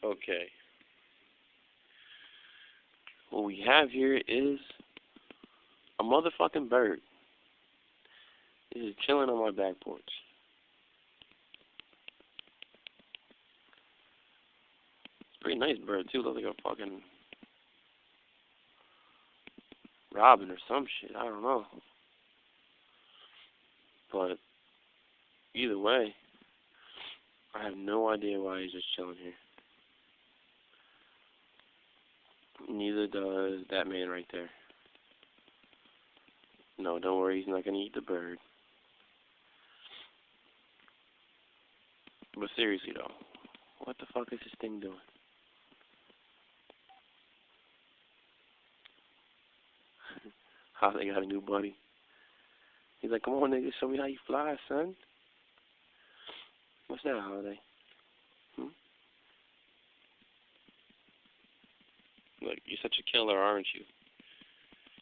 Okay. What we have here is a motherfucking bird. This is chilling on my back porch. It's a pretty nice bird too. Looks like a fucking robin or some shit. I don't know. But either way, I have no idea why he's just chilling here. Neither does that man right there. No, don't worry, he's not gonna eat the bird. But seriously though, what the fuck is this thing doing? Holiday got a new buddy. He's like, come on nigga, show me how you fly, son. What's that, Holiday? Look, you're such a killer, aren't you?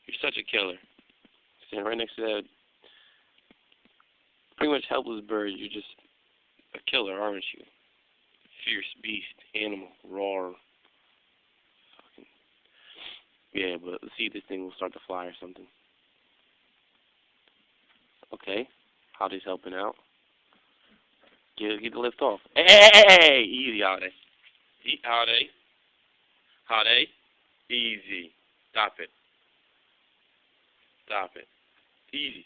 You're such a killer. Standing right next to that pretty much helpless bird, you're just a killer, aren't you? Fierce beast, animal, roar. Fucking. Yeah, but let's see if this thing will start to fly or something. Okay, Holiday's helping out. Get the lift off. Hey, easy, Holiday. Holiday. Holiday. Easy. Stop it. Stop it. Easy.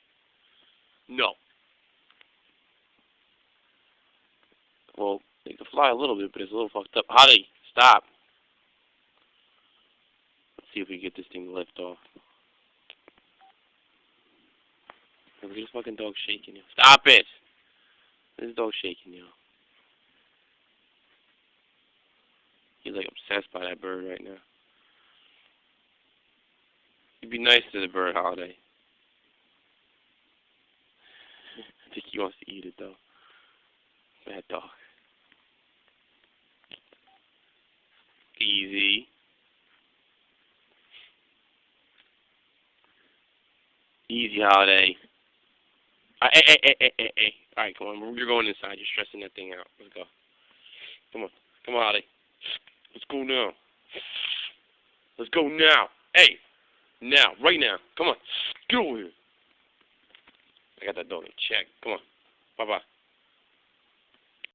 No. Well, it can fly a little bit, but it's a little fucked up. Holiday, stop. Let's see if we can get this thing to lift off. Look at this fucking dog shaking you. Stop it! This dog's shaking you. He's like obsessed by that bird right now. You'd be nice to the bird, Holiday. I think he wants to eat it though. Bad dog. Easy. Easy, Holiday. Hey. Alright, come on. You're going inside. You're stressing that thing out. Let's go. Come on. Come on, Holiday. Let's go now. Let's go now. Hey. Now. Right now. Come on. Get over here. I got that dog in check. Come on. Bye-bye.